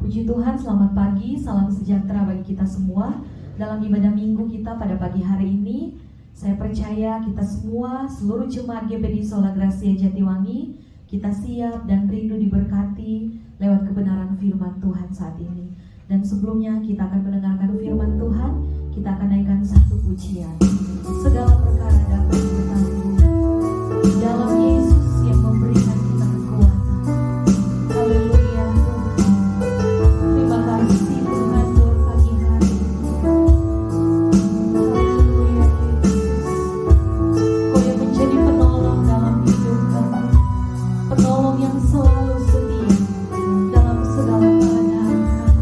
Puji Tuhan, selamat pagi, salam sejahtera bagi kita semua. Dalam ibadah minggu kita pada pagi hari ini, saya percaya kita semua, seluruh jemaat GPD Sola Gracia Jatiwangi, kita siap dan rindu diberkati lewat kebenaran firman Tuhan saat ini. Dan sebelumnya kita akan mendengarkan firman Tuhan, kita akan naikkan satu pujian. Segala perkara dapat diketahui dalam Yesus yang memberikan kita kekuatan. Haleluya. Terima kasih Tuhan buat pagi hari ini. Haleluya Yesus. Kau yang menjadi penolong dalam hidup kami, penolong yang selalu setia dalam segala keadaan kami.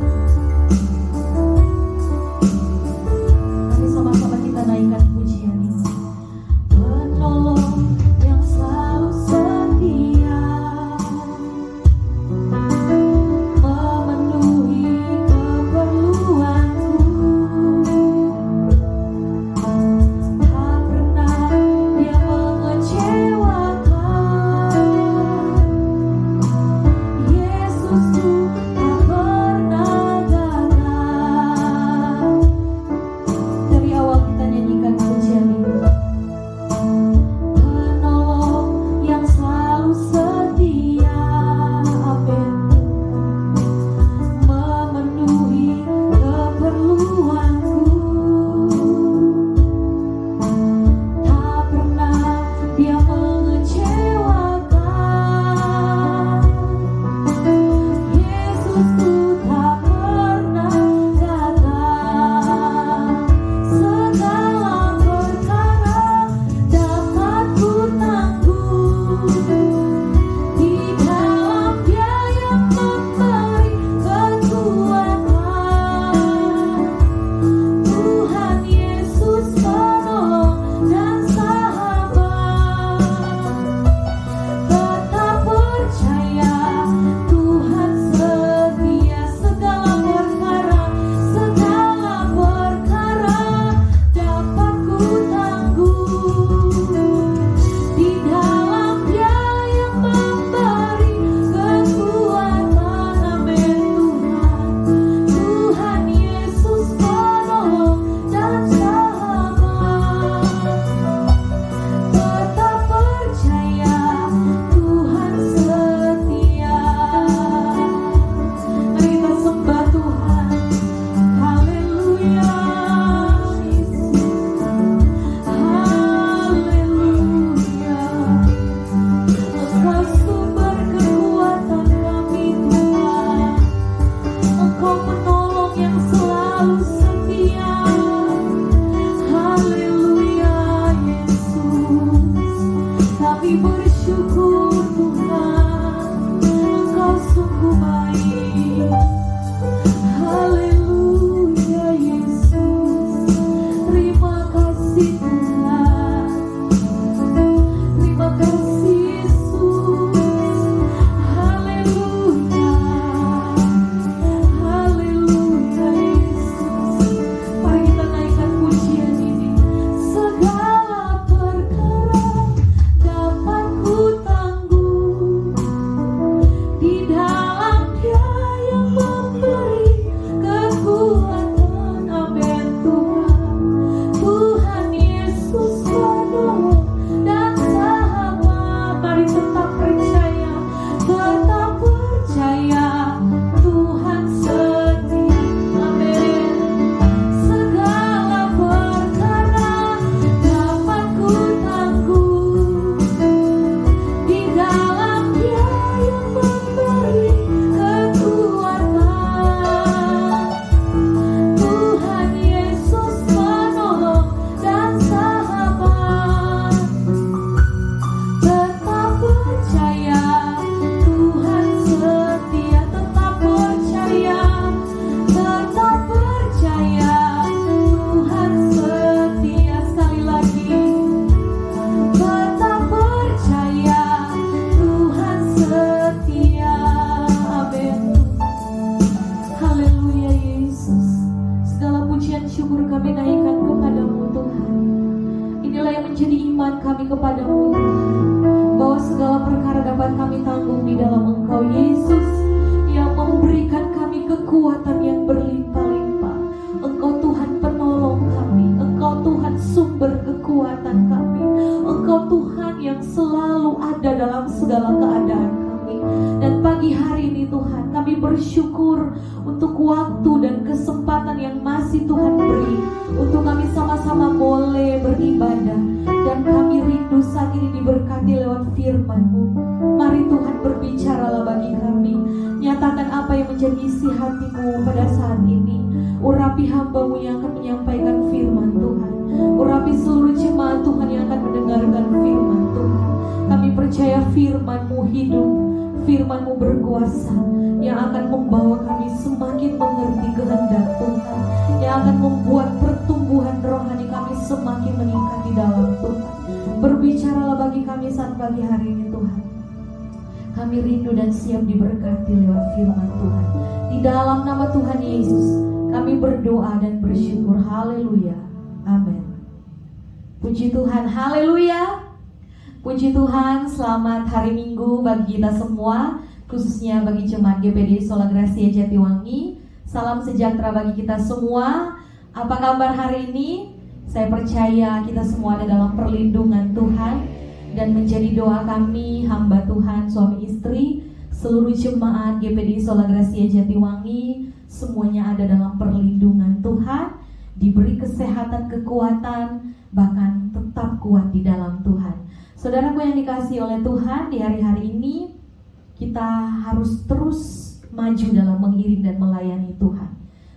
Mari sama-sama kita naikkan pujian ini. Penolong yang selalu bersyukur untuk waktu dan kesempatan yang masih Tuhan beri untuk kami sama-sama boleh beribadah. Dan kami rindu saat ini diberkati lewat firman-Mu. Mari Tuhan berbicaralah bagi kami. Nyatakan apa yang menjadi isi hati-Mu pada saat ini. Urapi hamba-Mu yang akan menyampaikan firman Tuhan. Urapi seluruh jemaat Tuhan yang akan mendengarkan firman Tuhan. Kami percaya firman-Mu hidup, firman-Mu berkuasa, yang akan membawa kami semakin mengerti kehendak Tuhan, yang akan membuat pertumbuhan rohani kami semakin meningkat di dalam Tuhan. Berbicaralah bagi kami saat pagi hari ini Tuhan. Kami rindu dan siap diberkati lewat firman Tuhan. Di dalam nama Tuhan Yesus kami berdoa dan bersyukur. Haleluya. Amin. Puji Tuhan. Haleluya. Puji Tuhan. Selamat hari Minggu bagi kita semua, khususnya bagi jemaat GPD Sola Gracia Jatiwangi. Salam sejahtera bagi kita semua. Apa kabar hari ini? Saya percaya kita semua ada dalam perlindungan Tuhan. Dan menjadi doa kami, hamba Tuhan, suami istri, seluruh jemaat GPD Sola Gracia Jatiwangi, semuanya ada dalam perlindungan Tuhan, diberi kesehatan, kekuatan, bahkan tetap kuat di dalam Tuhan. Saudaraku yang dikasihi oleh Tuhan, di hari-hari ini kita harus terus maju dalam mengiring dan melayani Tuhan.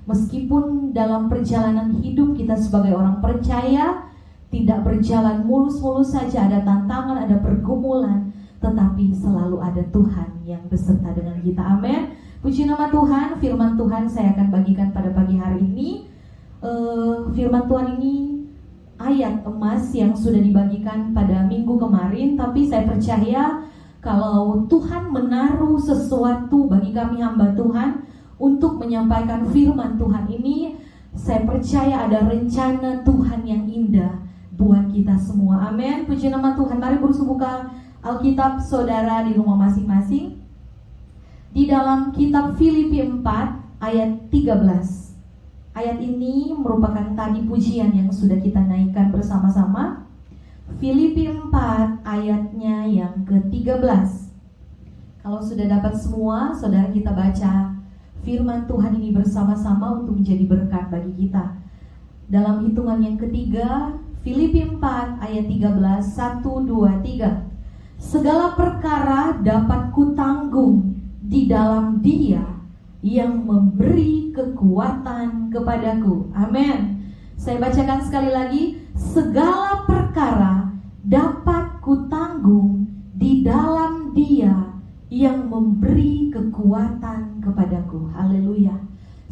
Meskipun dalam perjalanan hidup kita sebagai orang percaya tidak berjalan mulus-mulus saja, ada tantangan, ada pergumulan, tetapi selalu ada Tuhan yang beserta dengan kita. Amin. Puji nama Tuhan. Firman Tuhan saya akan bagikan pada pagi hari ini. Firman Tuhan ini ayat emas yang sudah dibagikan pada minggu kemarin, tapi saya percaya kalau Tuhan menaruh sesuatu bagi kami hamba Tuhan untuk menyampaikan firman Tuhan ini, saya percaya ada rencana Tuhan yang indah buat kita semua. Amin. Puji nama Tuhan. Mari berusaha buka Alkitab saudara di rumah masing-masing. Di dalam kitab Filipi 4 ayat 13. Ayat ini merupakan tadi pujian yang sudah kita naikkan bersama-sama. Filipi 4 ayatnya yang ke-13. Kalau sudah dapat semua, saudara, kita baca firman Tuhan ini bersama-sama untuk menjadi berkat bagi kita. Dalam hitungan yang ketiga, Filipi 4 ayat 13, 1, 2, 3. Segala perkara dapat kutanggung di dalam Dia yang memberi kekuatan kepadaku. Amin. Saya bacakan sekali lagi. Segala perkara dapat kutanggung di dalam Dia yang memberi kekuatan kepadaku. Haleluya.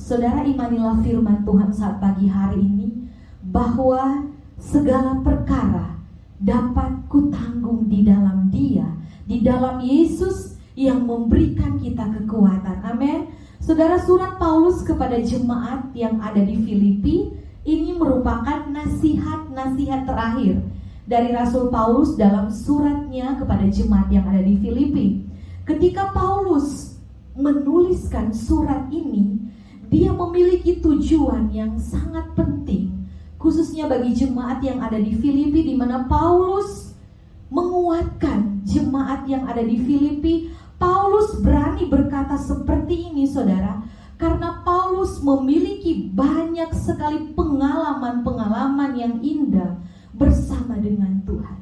Saudara, imanilah firman Tuhan saat pagi hari ini, bahwa segala perkara dapat kutanggung di dalam Dia, di dalam Yesus yang memberikan kita kekuatan. Amin. Saudara, surat Paulus kepada jemaat yang ada di Filipi ini merupakan nasihat-nasihat terakhir dari Rasul Paulus dalam suratnya kepada jemaat yang ada di Filipi. Ketika Paulus menuliskan surat ini, dia memiliki tujuan yang sangat penting, khususnya bagi jemaat yang ada di Filipi, di mana Paulus menguatkan jemaat yang ada di Filipi. Paulus berani berkata seperti ini, saudara, karena Paulus memiliki banyak sekali pengalaman-pengalaman yang indah bersama dengan Tuhan.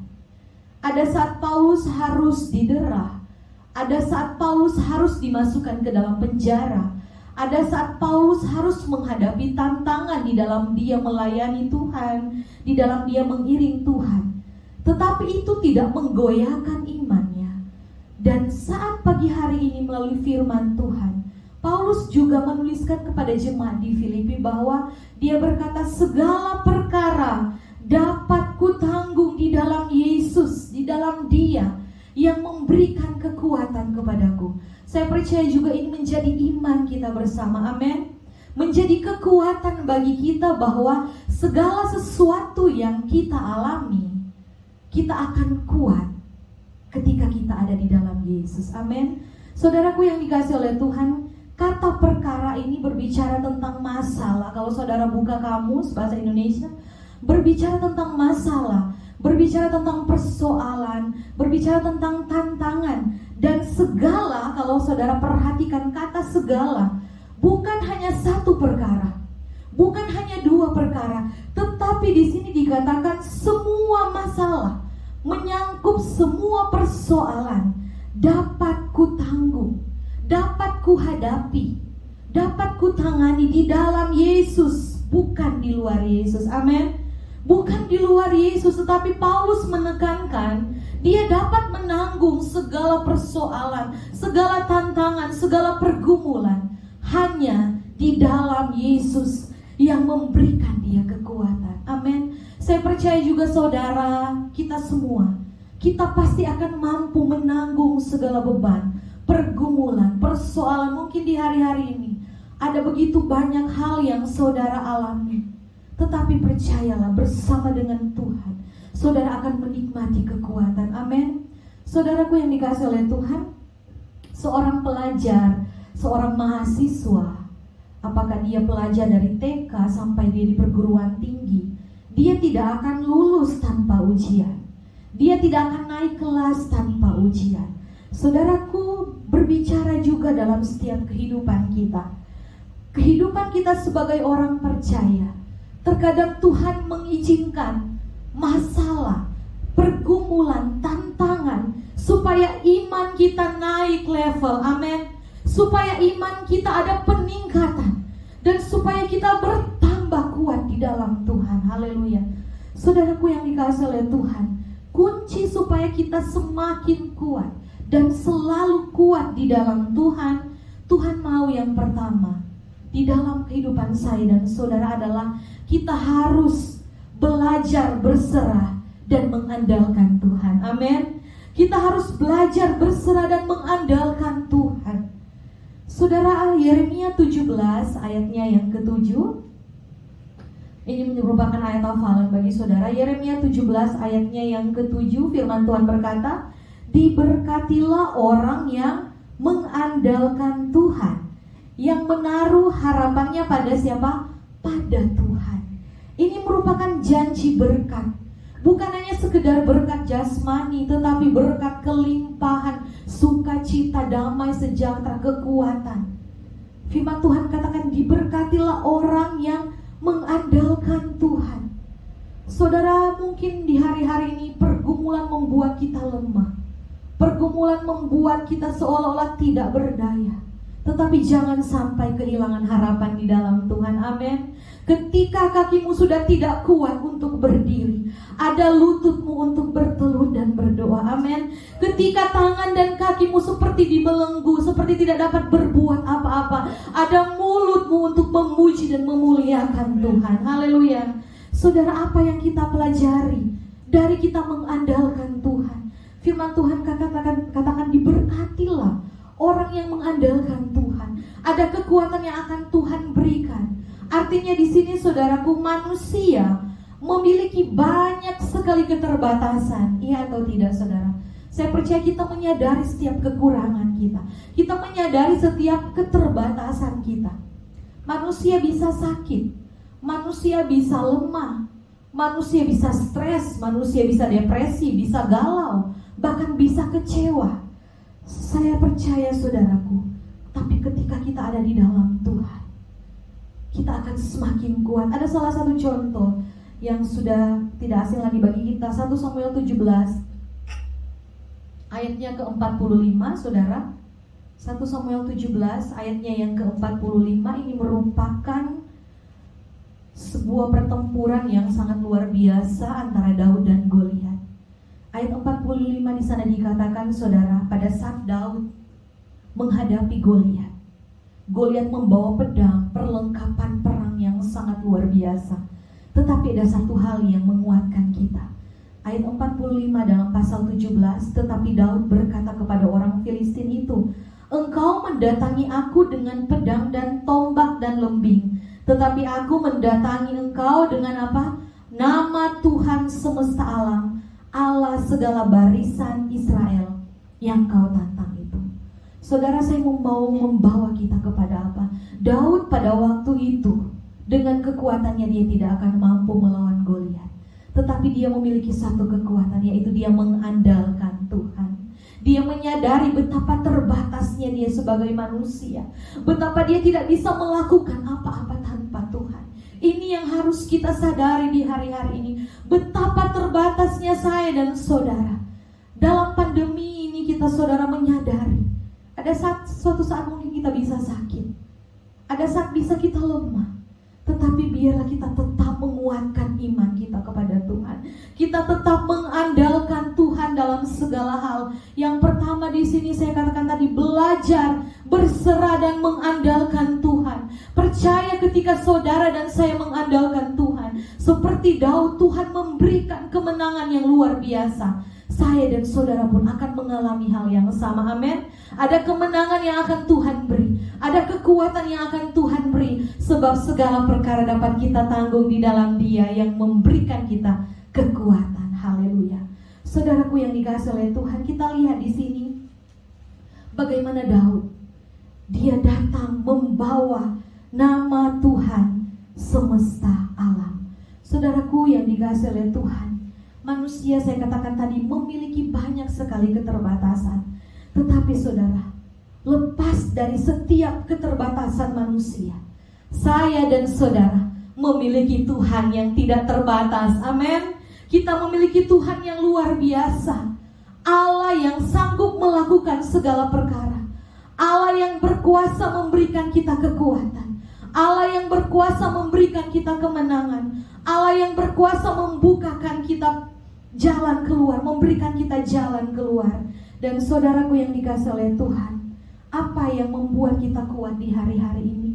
Ada saat Paulus harus didera, ada saat Paulus harus dimasukkan ke dalam penjara, ada saat Paulus harus menghadapi tantangan di dalam dia melayani Tuhan, di dalam dia mengiring Tuhan. Tetapi itu tidak menggoyahkan imannya. Dan saat pagi hari ini melalui firman Tuhan, Paulus juga menuliskan kepada jemaat di Filipi bahwa dia berkata, segala perkara dapat kutanggung di dalam Yesus, di dalam Dia yang memberikan kekuatan kepadaku. Saya percaya juga ini menjadi iman kita bersama. Amin. Menjadi kekuatan bagi kita bahwa segala sesuatu yang kita alami, kita akan kuat ketika kita ada di dalam Yesus. Amin. Saudaraku yang dikasihi oleh Tuhan, kata perkara ini berbicara tentang masalah. Kalau saudara buka kamus bahasa Indonesia, berbicara tentang masalah, berbicara tentang persoalan, berbicara tentang tantangan. Dan segala, kalau saudara perhatikan kata segala, Bukan hanya satu perkara, bukan hanya dua perkara, tetapi di sini dikatakan semua masalah, menyangkut semua persoalan dapat kutanggung, dapat kuhadapi, dapat kutangani di dalam Yesus, bukan di luar Yesus. Amin. Bukan di luar Yesus, tetapi Paulus menekankan dia dapat menanggung segala persoalan, segala tantangan, segala pergumulan hanya di dalam Yesus yang memberikan dia kekuatan. Amin. Saya percaya juga saudara, kita semua, kita pasti akan mampu menanggung segala beban, pergumulan, persoalan. Mungkin di hari-hari ini ada begitu banyak hal yang saudara alami, tetapi percayalah, bersama dengan Tuhan saudara akan menikmati kekuatan. Amin. Saudaraku yang dikasihi oleh Tuhan, seorang pelajar, seorang mahasiswa, apakah dia pelajar dari TK sampai dia di perguruan tinggi, dia tidak akan lulus tanpa ujian. Dia tidak akan naik kelas tanpa ujian. Saudaraku, berbicara juga dalam setiap kehidupan kita. Kehidupan kita sebagai orang percaya, terkadang Tuhan mengizinkan masalah, pergumulan, tantangan, supaya iman kita naik level. Amin. Supaya iman kita ada peningkatan, dan supaya kita bertambah kuat di dalam Tuhan. Haleluya. Saudaraku yang dikasihi oleh Tuhan, kunci supaya kita semakin kuat dan selalu kuat di dalam Tuhan, Tuhan mau yang pertama di dalam kehidupan saya dan saudara adalah kita harus belajar berserah dan mengandalkan Tuhan. Amin. Kita harus belajar berserah dan mengandalkan Tuhan. Saudara, Yeremia 17 ayatnya yang ke-7. Ini merupakan ayat hafalan bagi saudara. Yeremia 17 ayatnya yang ke-7, firman Tuhan berkata, diberkatilah orang yang mengandalkan Tuhan, yang menaruh harapannya pada siapa? Pada Tuhan. Ini merupakan janji berkat. Bukan hanya sekedar berkat jasmani, tetapi berkat kelimpahan, sukacita, damai, sejahtera, kekuatan. Firman Tuhan katakan, diberkatilah orang yang mengandalkan Tuhan. Saudara, mungkin di hari-hari ini pergumulan membuat kita lemah. Pergumulan membuat kita seolah-olah tidak berdaya. Tetapi jangan sampai kehilangan harapan di dalam Tuhan. Amin. Ketika kakimu sudah tidak kuat untuk berdiri, ada lututmu untuk bertelut dan berdoa. Amin. Ketika tangan dan kakimu seperti dibelenggu, seperti tidak dapat berbuat apa-apa, ada mulutmu untuk memuji dan memuliakan Tuhan. Haleluya. Saudara, apa yang kita pelajari dari kita mengandalkan Tuhan? Firman Tuhan katakan diberkatilah orang yang mengandalkan Tuhan. Ada kekuatan yang akan Tuhan berikan. Artinya di sini saudaraku, manusia memiliki banyak sekali keterbatasan. Iya atau tidak saudara? Saya percaya kita menyadari setiap kekurangan kita. Kita menyadari setiap keterbatasan kita. Manusia bisa sakit, manusia bisa lemah, manusia bisa stres, manusia bisa depresi, bisa galau, bahkan bisa kecewa. Saya percaya saudaraku, tapi ketika kita ada di dalam Tuhan, kita akan semakin kuat. Ada salah satu contoh yang sudah tidak asing lagi bagi kita, 1 Samuel 17 ayatnya ke-45, saudara. 1 Samuel 17 ayatnya yang ke-45 ini merupakan sebuah pertempuran yang sangat luar biasa antara Daud dan Goliat. Ayat 45 di sana dikatakan, saudara, pada saat Daud menghadapi Goliat, Goliat membawa pedang, perlengkapan perang yang sangat luar biasa. Tetapi ada satu hal yang menguatkan kita. Ayat 45 dalam pasal 17, tetapi Daud berkata kepada orang Filistin itu, engkau mendatangi aku dengan pedang dan tombak dan lembing, tetapi aku mendatangi engkau dengan apa? Nama Tuhan semesta alam, Allah segala barisan Israel yang kau tantang itu. Saudara, saya mau membawa kita kepada apa? Daud pada waktu itu dengan kekuatannya dia tidak akan mampu melawan Goliat. Tetapi dia memiliki satu kekuatan, yaitu dia mengandalkan Tuhan. Dia menyadari betapa terbatasnya dia sebagai manusia, betapa dia tidak bisa melakukan apa-apa tanpa Tuhan. Ini yang harus kita sadari di hari-hari ini, betapa terbatasnya saya dan saudara. Dalam pandemi ini kita saudara menyadari, ada suatu saat mungkin kita bisa sakit, ada saat bisa kita lemah. Tetapi biarlah kita tetap menguatkan iman kita kepada Tuhan. Kita tetap mengandalkan Tuhan dalam segala hal. Yang pertama di sini saya katakan tadi, belajar berserah dan mengandalkan Tuhan. Percaya ketika saudara dan saya mengandalkan Tuhan, seperti Daud, Tuhan memberikan kemenangan yang luar biasa. Saya dan saudara pun akan mengalami hal yang sama. Amin. Ada kemenangan yang akan Tuhan beri, ada kekuatan yang akan Tuhan beri, sebab segala perkara dapat kita tanggung di dalam Dia yang memberikan kita kekuatan. Haleluya. Saudaraku yang dikasihi oleh Tuhan, kita lihat di sini bagaimana Daud, dia datang membawa nama Tuhan semesta alam. Saudaraku yang dikasihi oleh Tuhan, manusia saya katakan tadi memiliki banyak sekali keterbatasan. Tetapi saudara, lepas dari setiap keterbatasan manusia, saya dan saudara memiliki Tuhan yang tidak terbatas. Amin. Kita memiliki Tuhan yang luar biasa, Allah yang sanggup melakukan segala perkara, Allah yang berkuasa memberikan kita kekuatan, Allah yang berkuasa memberikan kita kemenangan, Allah yang berkuasa membukakan kita jalan keluar, memberikan kita jalan keluar. Dan saudaraku yang dikasihi oleh Tuhan, apa yang membuat kita kuat di hari-hari ini?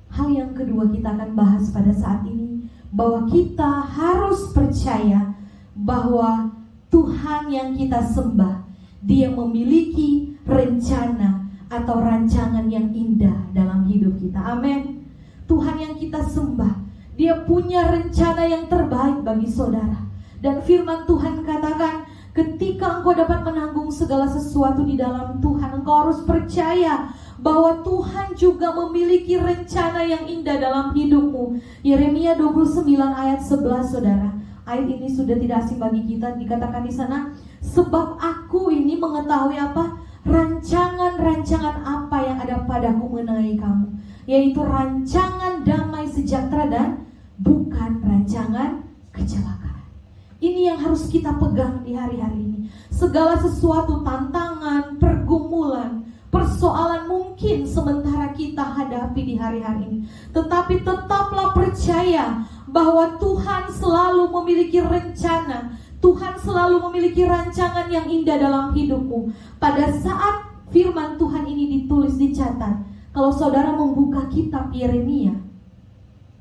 Hal yang kedua kita akan bahas pada saat ini, bahwa kita harus percaya bahwa Tuhan yang kita sembah, Dia memiliki rencana atau rancangan yang indah dalam hidup kita. Amin. Tuhan yang kita sembah, Dia punya rencana yang terbaik bagi saudara. Dan firman Tuhan katakan, ketika engkau dapat menanggung segala sesuatu di dalam Tuhan, engkau harus percaya bahwa Tuhan juga memiliki rencana yang indah dalam hidupmu. Yeremia 29 ayat 11 saudara. Ayat ini sudah tidak asing bagi kita. Dikatakan di sana, sebab aku ini mengetahui apa? Rancangan-rancangan apa yang ada padaku mengenai kamu, yaitu rancangan damai sejahtera dan bukan rancangan kecelakaan. Ini yang harus kita pegang di hari-hari ini. Segala sesuatu, tantangan, pergumulan, persoalan mungkin sementara kita hadapi di hari-hari ini, tetapi tetaplah percaya bahwa Tuhan selalu memiliki rencana, Tuhan selalu memiliki rancangan yang indah dalam hidupmu. Pada saat firman Tuhan ini ditulis, dicatat, kalau saudara membuka kitab Yeremia,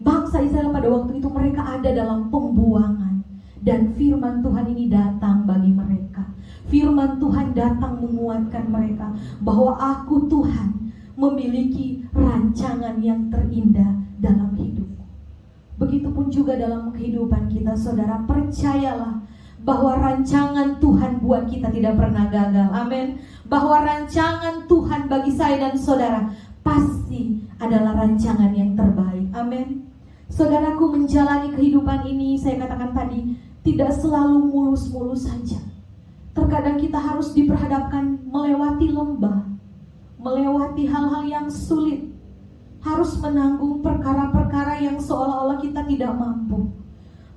bangsa Israel pada waktu itu mereka ada dalam pembuangan. Dan firman Tuhan ini datang bagi mereka. Firman Tuhan datang menguatkan mereka bahwa aku Tuhan memiliki rancangan yang terindah dalam hidupmu. Begitupun juga dalam kehidupan kita saudara, percayalah bahwa rancangan Tuhan buat kita tidak pernah gagal. Amin. Bahwa rancangan Tuhan bagi saya dan saudara pasti adalah rancangan yang terbaik. Amin. Saudaraku, menjalani kehidupan ini, saya katakan tadi, tidak selalu mulus-mulus saja. Terkadang kita harus diperhadapkan melewati lembah, melewati hal-hal yang sulit, harus menanggung perkara-perkara yang seolah-olah kita tidak mampu,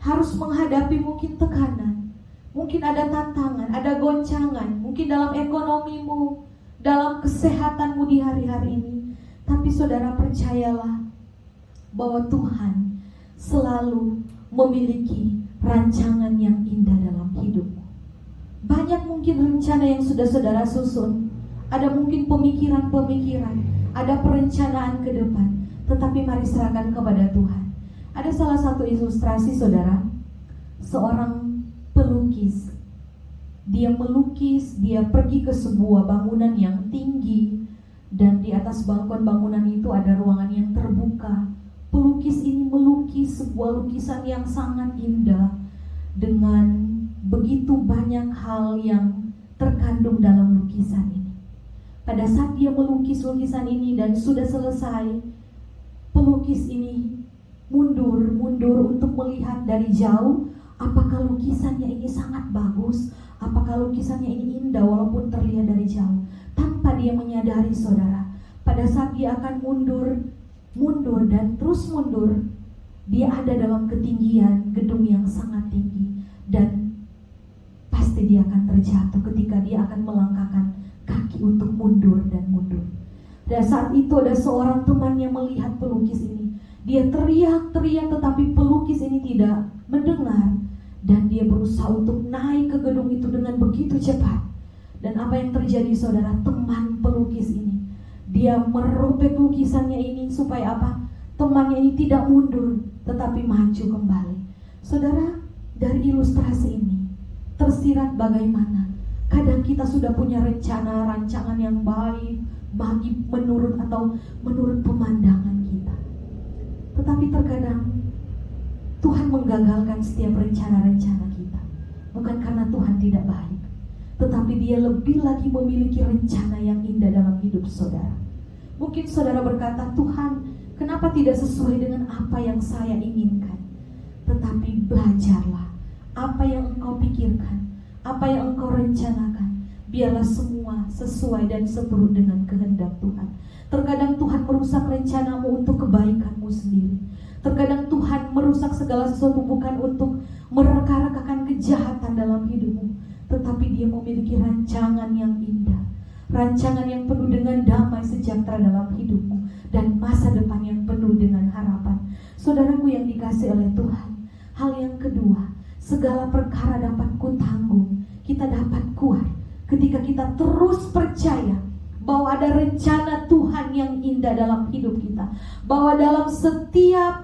harus menghadapi mungkin tekanan, mungkin ada tantangan, ada goncangan, mungkin dalam ekonomimu, dalam kesehatanmu di hari-hari ini. Tapi saudara, percayalah bahwa Tuhan selalu memiliki rancangan yang indah dalam hidupmu. Banyak mungkin rencana yang sudah saudara susun, ada mungkin pemikiran-pemikiran, ada perencanaan ke depan, tetapi mari serahkan kepada Tuhan. Ada salah satu ilustrasi saudara, seorang pelukis. Dia melukis, dia pergi ke sebuah bangunan yang tinggi, dan di atas balkon bangunan itu ada ruangan yang terbuka. Pelukis ini melukis sebuah lukisan yang sangat indah dengan begitu banyak hal yang terkandung dalam lukisan ini. Pada saat dia melukis lukisan ini dan sudah selesai, pelukis ini mundur untuk melihat dari jauh Apakah lukisannya ini sangat bagus? Apakah lukisannya ini indah walaupun terlihat dari jauh? Tanpa dia menyadari, saudara, pada saat dia akan mundur dan terus mundur, dia ada dalam ketinggian gedung yang sangat tinggi, dan pasti dia akan terjatuh ketika dia akan melangkahkan kaki untuk mundur dan mundur. Dan saat itu ada seorang teman yang melihat pelukis ini. Dia teriak-teriak tetapi pelukis ini tidak mendengar. Dan dia berusaha untuk naik ke gedung itu dengan begitu cepat. Dan apa yang terjadi, saudara? Teman pelukis ini, dia merobek lukisannya ini supaya apa? Temannya ini tidak mundur tetapi maju kembali. Saudara, dari ilustrasi ini tersirat bagaimana kadang kita sudah punya rancangan yang baik menurut pemandangan kita, tetapi terkadang Tuhan menggagalkan setiap rencana-rencana kita. Bukan karena Tuhan tidak baik, tetapi Dia lebih lagi memiliki rencana yang indah dalam hidup saudara. Mungkin saudara berkata, Tuhan, kenapa tidak sesuai dengan apa yang saya inginkan? Tetapi belajarlah apa yang engkau pikirkan, apa yang engkau rencanakan. Biarlah semua sesuai dan seturut dengan kehendak Tuhan. Terkadang Tuhan merusak rencanamu untuk kebaikanmu sendiri. Terkadang Tuhan merusak segala sesuatu bukan untuk mereka-rekakan kejahatan dalam hidupmu, tetapi Dia memiliki rancangan yang indah, rancangan yang penuh dengan damai sejahtera dalam hidupmu, dan masa depan yang penuh dengan harapan. Saudaraku yang dikasihi oleh Tuhan, hal yang kedua, segala perkara dapat kutanggung. Kita dapat kuat ketika kita terus percaya bahwa ada rencana Tuhan yang indah dalam hidup kita, bahwa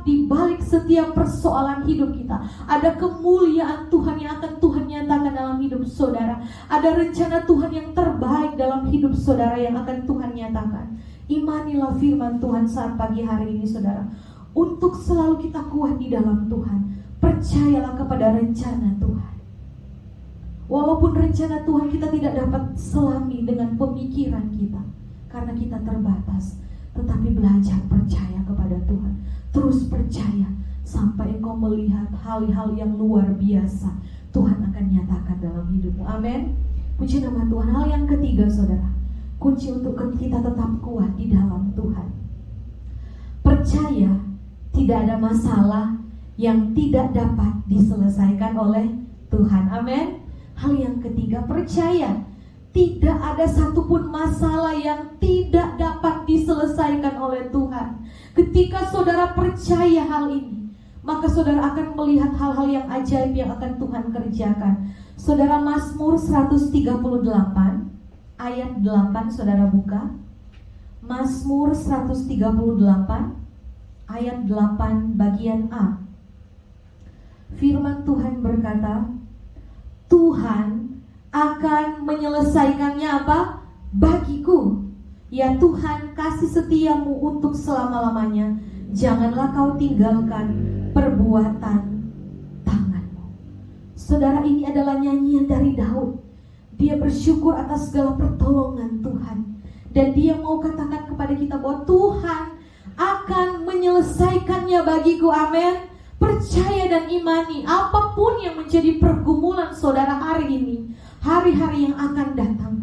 di balik setiap persoalan hidup kita ada kemuliaan Tuhan yang akan Tuhan nyatakan dalam hidup saudara. Ada rencana Tuhan yang terbaik dalam hidup saudara yang akan Tuhan nyatakan. Imanilah firman Tuhan saat pagi hari ini, saudara, untuk selalu kita kuat di dalam Tuhan. Percayalah kepada rencana Tuhan. Walaupun rencana Tuhan kita tidak dapat selami dengan pemikiran kita, karena kita terbatas, tetapi belajar percaya kepada Tuhan. Terus percaya sampai engkau melihat hal-hal yang luar biasa Tuhan akan nyatakan dalam hidupmu. Amin. Puji nama Tuhan. Hal yang ketiga, saudara, kunci untuk kita tetap kuat di dalam Tuhan. Percaya tidak ada masalah yang tidak dapat diselesaikan oleh Tuhan. Amin. Hal yang ketiga, percaya tidak ada satupun masalah yang tidak dapat diselesaikan oleh Tuhan. Ketika saudara percaya hal ini, maka saudara akan melihat hal-hal yang ajaib yang akan Tuhan kerjakan. Saudara, Mazmur 138 ayat 8, saudara buka. Mazmur 138 ayat 8 bagian A. Firman Tuhan berkata, Tuhan akan menyelesaikannya apa? Bagiku. Ya Tuhan, kasih setiamu untuk selama-lamanya. Janganlah kau tinggalkan perbuatan tanganmu. Saudara, ini adalah nyanyian dari Daud. Dia bersyukur atas segala pertolongan Tuhan. Dan dia mau katakan kepada kita bahwa Tuhan akan menyelesaikannya bagiku. Amin. Percaya dan imani apapun yang menjadi pergumulan saudara hari ini, hari-hari yang akan datang,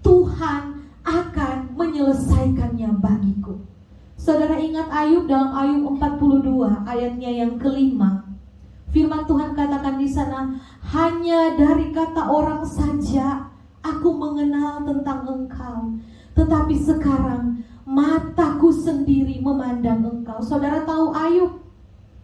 Tuhan akan menyelesaikannya bagiku. Saudara ingat Ayub dalam Ayub 42 ayatnya yang kelima. Firman Tuhan katakan di sana, hanya dari kata orang saja aku mengenal tentang engkau, tetapi sekarang mataku sendiri memandang engkau. Saudara tahu Ayub,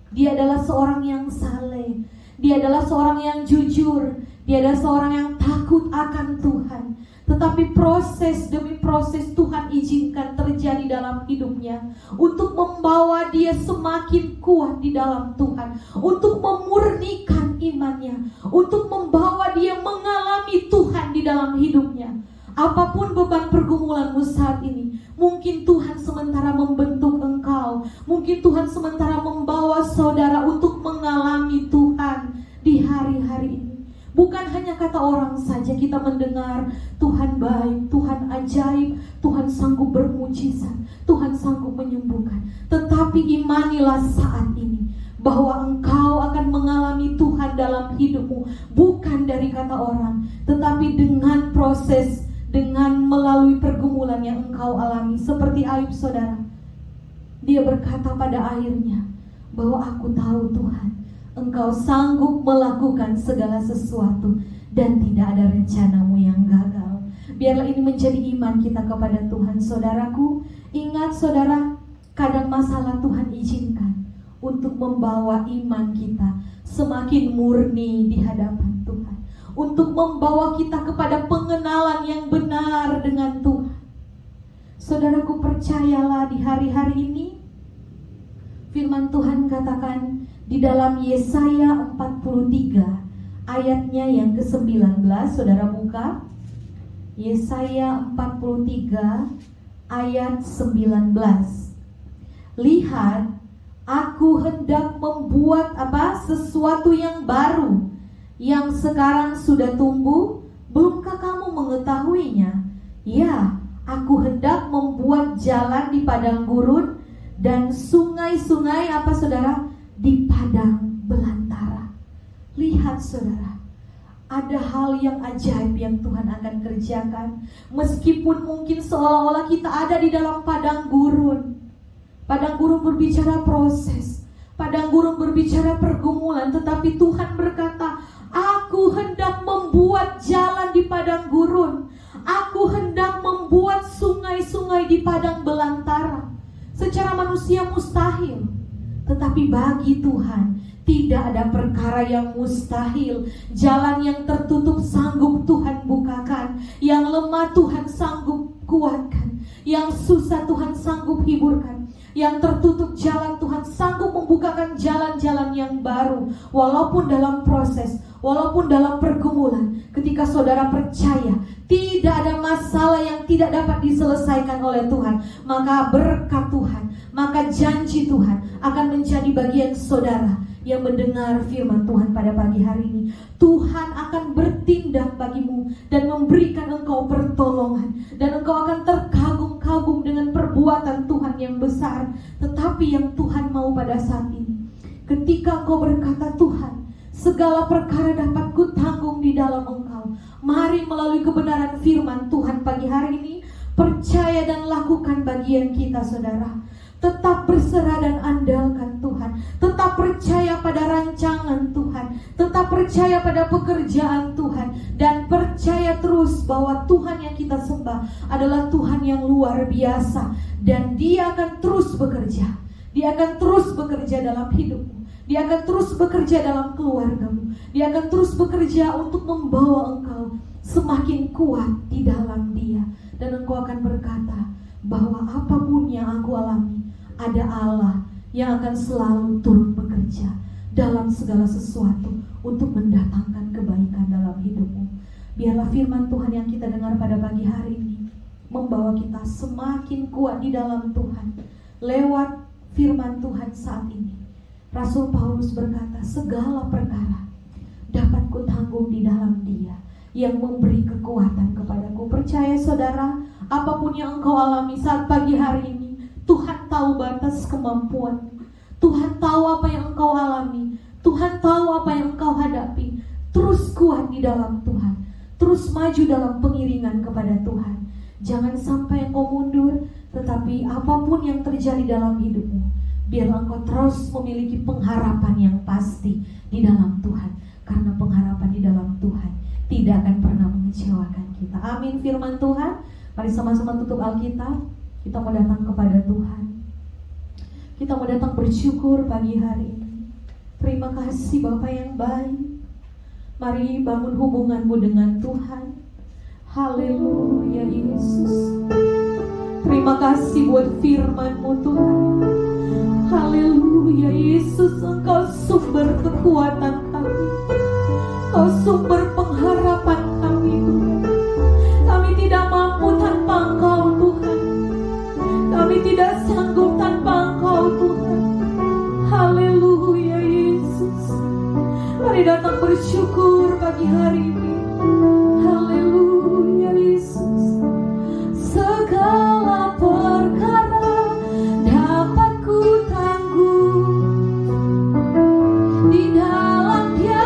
dia adalah seorang yang saleh, dia adalah seorang yang jujur, dia adalah seorang yang takut akan Tuhan. Tetapi proses demi proses Tuhan izinkan terjadi dalam hidupnya untuk membawa dia semakin kuat di dalam Tuhan, untuk memurnikan imannya, untuk membawa dia mengalami Tuhan di dalam hidupnya. Apapun beban pergumulanmu saat ini, mungkin Tuhan sementara membentuk engkau, mungkin Tuhan sementara membawa saudara untuk mengalami Tuhan di hari-hari ini. Bukan hanya kata orang saja kita mendengar Tuhan baik, Tuhan ajaib, Tuhan sanggup bermujizat, Tuhan sanggup menyembuhkan. Tetapi imanilah saat ini bahwa engkau akan mengalami Tuhan dalam hidupmu, bukan dari kata orang, tetapi dengan proses, dengan melalui pergumulan yang engkau alami. Seperti Ayub, saudara, dia berkata pada akhirnya bahwa aku tahu Tuhan, engkau sanggup melakukan segala sesuatu dan tidak ada rencanamu yang gagal. Biarlah ini menjadi iman kita kepada Tuhan. Saudaraku, ingat saudara, kadang masalah Tuhan izinkan untuk membawa iman kita semakin murni di hadapan Tuhan, untuk membawa kita kepada pengenalan yang benar dengan Tuhan. Saudaraku, percayalah di hari-hari ini firman Tuhan katakan di dalam Yesaya 43 ayatnya yang ke-19. Saudara buka Yesaya 43 ayat 19. Lihat, aku hendak membuat sesuatu yang baru, yang sekarang sudah tumbuh, belumkah kamu mengetahuinya? Ya, aku hendak membuat jalan di padang gurun dan sungai-sungai saudara, di padang belantara. Lihat saudara, ada hal yang ajaib yang Tuhan akan kerjakan. Meskipun mungkin seolah-olah kita ada di dalam padang gurun. Padang gurun berbicara proses, padang gurun berbicara pergumulan, tetapi Tuhan berkata, aku hendak membuat jalan di padang gurun, aku hendak membuat sungai-sungai di padang belantara. Secara manusia mustahil, tetapi bagi Tuhan tidak ada perkara yang mustahil. Jalan yang tertutup sanggup Tuhan bukakan, yang lemah Tuhan sanggup kuatkan, yang susah Tuhan sanggup hiburkan, yang tertutup jalan Tuhan sanggup membukakan jalan-jalan yang baru. Walaupun dalam proses, walaupun dalam pergumulan, ketika saudara percaya tidak ada masalah yang tidak dapat diselesaikan oleh Tuhan, maka berkat Tuhan, maka janji Tuhan akan menjadi bagian saudara yang mendengar firman Tuhan pada pagi hari ini. Tuhan akan bertindak bagimu dan memberikan engkau pertolongan, dan engkau akan terkagum-kagum dengan perbuatan Tuhan yang besar. Tetapi yang Tuhan mau pada saat ini, ketika engkau berkata, Tuhan, segala perkara dapat ku tanggung di dalam engkau, mari melalui kebenaran firman Tuhan pagi hari ini, percaya dan lakukan bagian kita saudara. Tetap berserah dan andalkan Tuhan. Tetap percaya pada rancangan Tuhan. Tetap percaya pada pekerjaan Tuhan. Dan percaya terus bahwa Tuhan yang kita sembah adalah Tuhan yang luar biasa. Dan Dia akan terus bekerja. Dia akan terus bekerja dalam hidupmu. Dia akan terus bekerja dalam keluargamu. Dia akan terus bekerja untuk membawa engkau semakin kuat di dalam Dia. Dan engkau akan berkata bahwa apapun yang aku alami, ada Allah yang akan selalu turun bekerja dalam segala sesuatu untuk mendatangkan kebaikan dalam hidupmu. Biarlah firman Tuhan yang kita dengar pada pagi hari ini membawa kita semakin kuat di dalam Tuhan. Lewat firman Tuhan saat ini, Rasul Paulus berkata, segala perkara dapat kutanggung di dalam Dia yang memberi kekuatan kepadaku. Percaya saudara, apapun yang engkau alami saat pagi hari ini, Tuhan tahu batas kemampuanmu. Tuhan tahu apa yang engkau alami. Tuhan tahu apa yang engkau hadapi. Terus kuat di dalam Tuhan. Terus maju dalam pengiringan kepada Tuhan. Jangan sampai engkau mundur. Tetapi apapun yang terjadi dalam hidupmu, biarlah engkau terus memiliki pengharapan yang pasti di dalam Tuhan. Karena pengharapan di dalam Tuhan tidak akan pernah mengecewakan kita. Amin firman Tuhan. Mari sama-sama tutup Alkitab. Kita mau datang kepada Tuhan. Kita mau datang bersyukur pagi hari ini. Terima kasih Bapa yang baik. Mari bangun hubunganmu dengan Tuhan. Haleluya Yesus. Terima kasih buat firman-Mu Tuhan. Haleluya Yesus, Engkau sumber kekuatan kami. Engkau sumber pengharapan kami Tuhan. Kami tidak mampu tanpa Engkau Tuhan. Kami tidak sanggup tanpa Engkau Tuhan. Haleluya Yesus. Mari datang bersyukur pagi hari ini. Haleluya Yesus. Segala perkara dapat ku tanggung di dalam Dia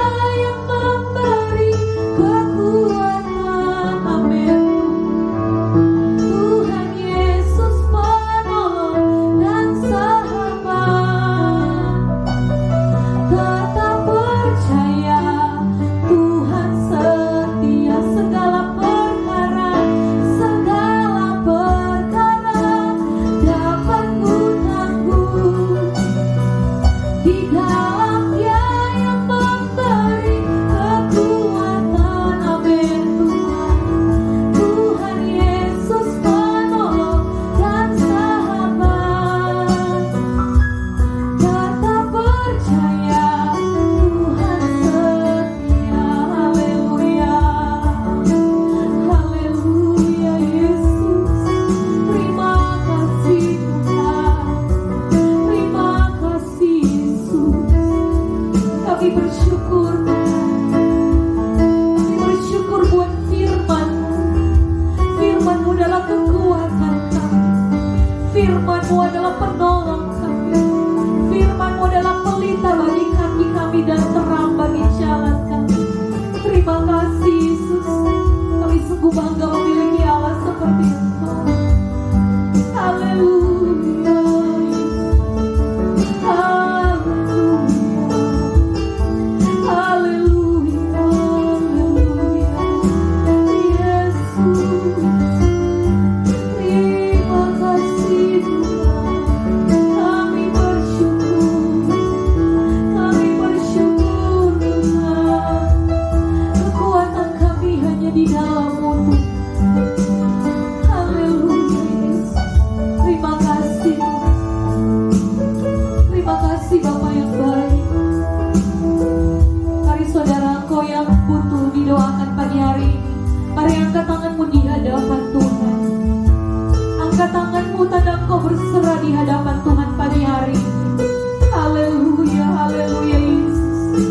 hadapan Tuhan pagi hari ini. Haleluya, haleluya Yesus.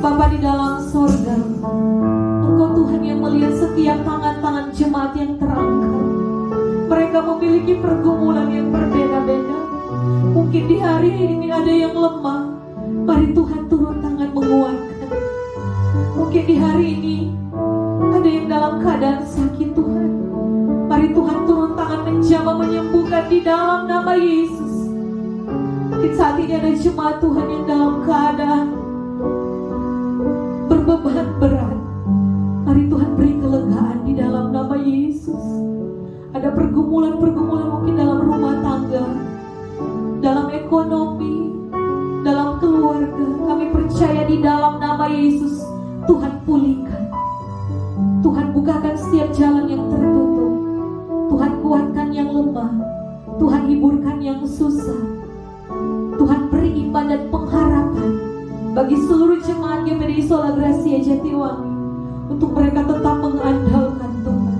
Bapa di dalam sorga, Engkau Tuhan yang melihat setiap tangan-tangan jemaat yang terangkat. Mereka memiliki pergumulan yang berbeda-beda. Mungkin di hari ini ada yang lemah. Mari Tuhan turun tangan menguatkan. Mungkin di hari ini ada yang dalam keadaan sakit Tuhan. Mari Tuhan turun tangan menjamah menyembuhkan di dalam nama Yesus. Mungkin saat ini ada jemaat Tuhan yang dalam keadaan berbeban berat. Mari Tuhan beri kelegaan di dalam nama Yesus. Ada pergumulan-pergumulan mungkin dalam rumah tangga, dalam ekonomi, dalam keluarga. Kami percaya di dalam nama Yesus Tuhan pulihkan. Tuhan bukakan setiap jalan yang tertutup. Tuhan kuatkan yang lemah. Tuhan hiburkan yang susah. Tuhan beri iman dan pengharapan bagi seluruh jemaat GPDI Sola Gracia Jatiwangi untuk mereka tetap mengandalkan Tuhan.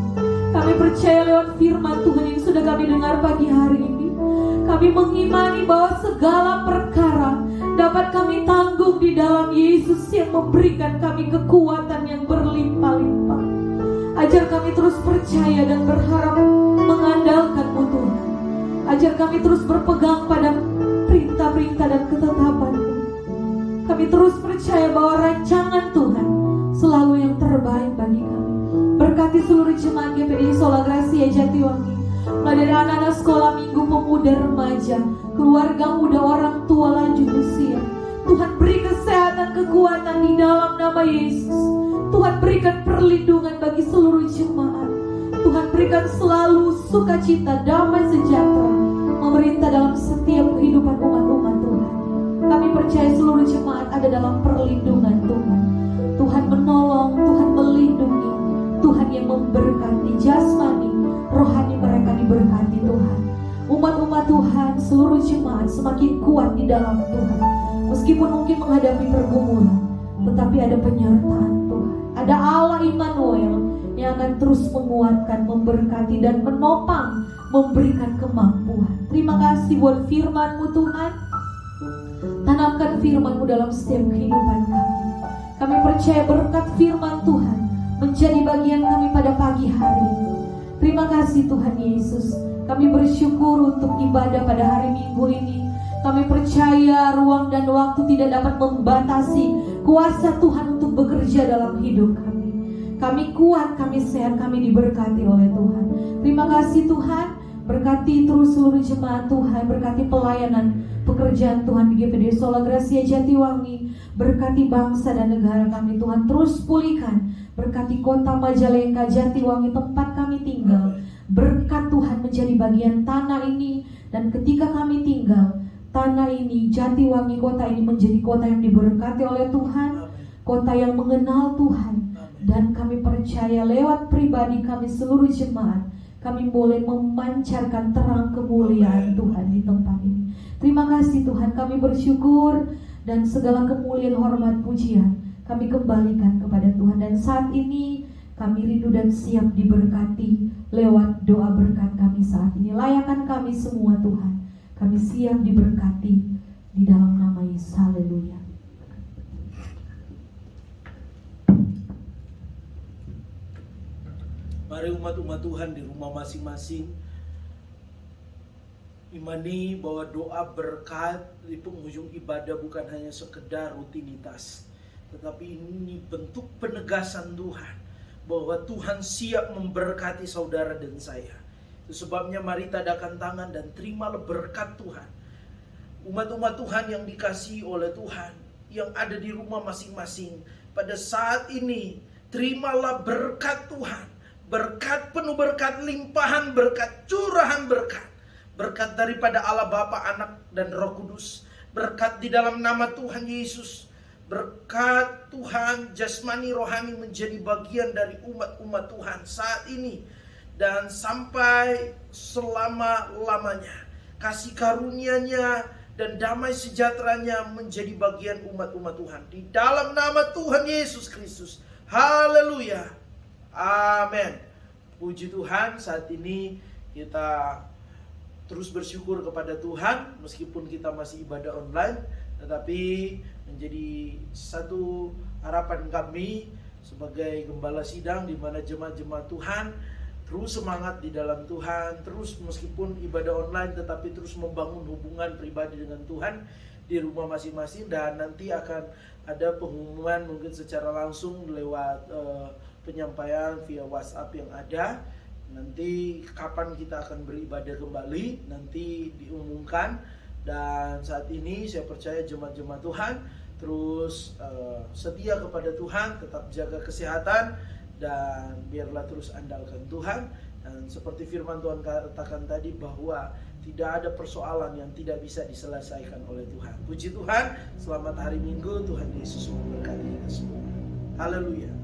Kami percaya lewat firman Tuhan yang sudah kami dengar pagi hari ini, kami mengimani bahwa segala perkara dapat kami tanggung di dalam Yesus yang memberikan kami kekuatan yang berlimpah-limpah. Ajar kami terus percaya dan berharap mengandalkan-Mu Tuhan. Ajar kami terus berpegang pada perintah-perintah dan ketetapan-Mu. Kami terus percaya bahwa rancangan Tuhan selalu yang terbaik bagi kami. Berkati seluruh jemaat GPDI Sola Gracia Jatiwangi, mulai dari anak-anak sekolah minggu, pemuda, remaja, keluarga muda, orang tua, lanjut usia. Tuhan beri kesehatan, kekuatan di dalam nama Yesus. Tuhan berikan perlindungan bagi seluruh jemaat. Tuhan berikan selalu sukacita, damai sejahtera memerintah dalam setiap kehidupan umat-umat Tuhan. Kami percaya seluruh jemaat ada dalam perlindungan Tuhan. Tuhan menolong, Tuhan melindungi, Tuhan yang memberkati jasmani, rohani mereka diberkati Tuhan. Umat-umat Tuhan, seluruh jemaat semakin kuat di dalam Tuhan. Meskipun mungkin menghadapi pergumulan, tetapi ada penyertaan Tuhan. Ada Allah Immanuel yang akan terus menguatkan, memberkati dan menopang, memberikan kemampuan. Terima kasih buat firman-Mu Tuhan. Tanamkan firman-Mu dalam setiap kehidupan kami. Kami percaya berkat firman Tuhan menjadi bagian kami pada pagi hari ini. Terima kasih Tuhan Yesus. Kami bersyukur untuk ibadah pada hari Minggu ini. Kami percaya ruang dan waktu tidak dapat membatasi kuasa Tuhan untuk bekerja dalam hidup kami. Kami kuat, kami sehat, kami diberkati oleh Tuhan. Terima kasih Tuhan. Berkati terus seluruh jemaat Tuhan. Berkati pelayanan pekerjaan Tuhan di GPDI Sola Gracia Jatiwangi. Berkati bangsa dan negara kami Tuhan. Terus pulihkan. Berkati kota Majalengka, Jatiwangi tempat kami tinggal. Berkat Tuhan menjadi bagian tanah ini. Dan ketika kami tinggal, tanah ini, Jatiwangi, kota ini menjadi kota yang diberkati oleh Tuhan. Kota yang mengenal Tuhan. Dan kami percaya lewat pribadi kami seluruh jemaat, kami boleh memancarkan terang kemuliaan Tuhan di tempat ini. Terima kasih Tuhan, kami bersyukur dan segala kemuliaan, hormat, pujian kami kembalikan kepada Tuhan. Dan saat ini kami rindu dan siap diberkati lewat doa berkat kami saat ini. Layakan kami semua Tuhan, kami siap diberkati di dalam nama Yesus. Haleluya. Mari umat-umat Tuhan di rumah masing-masing imani bahwa doa berkat di penghujung ibadah bukan hanya sekedar rutinitas, tetapi ini bentuk penegasan Tuhan bahwa Tuhan siap memberkati saudara dan saya. Itu sebabnya mari tadakan tangan dan terimalah berkat Tuhan. Umat-umat Tuhan yang dikasihi oleh Tuhan, yang ada di rumah masing-masing pada saat ini, terimalah berkat Tuhan. Berkat penuh, berkat limpahan, berkat curahan berkat. Berkat daripada Allah Bapa, Anak, dan Roh Kudus. Berkat di dalam nama Tuhan Yesus. Berkat Tuhan jasmani rohani menjadi bagian dari umat-umat Tuhan saat ini. Dan sampai selama-lamanya. Kasih karunia-Nya dan damai sejahteranya menjadi bagian umat-umat Tuhan. Di dalam nama Tuhan Yesus Kristus. Haleluya. Amin. Puji Tuhan, saat ini kita terus bersyukur kepada Tuhan meskipun kita masih ibadah online, tetapi menjadi satu harapan kami sebagai gembala sidang di mana jemaat-jemaat Tuhan terus semangat di dalam Tuhan, terus meskipun ibadah online tetapi terus membangun hubungan pribadi dengan Tuhan di rumah masing-masing, dan nanti akan ada pengumuman mungkin secara langsung lewat penyampaian via WhatsApp yang ada. Nanti kapan kita akan beribadah kembali nanti diumumkan, dan saat ini saya percaya jemaat-jemaat Tuhan terus setia kepada Tuhan, tetap jaga kesehatan, dan biarlah terus andalkan Tuhan. Dan seperti firman Tuhan katakan tadi bahwa tidak ada persoalan yang tidak bisa diselesaikan oleh Tuhan. Puji Tuhan, selamat hari Minggu, Tuhan Yesus memberkati kita semua. Haleluya.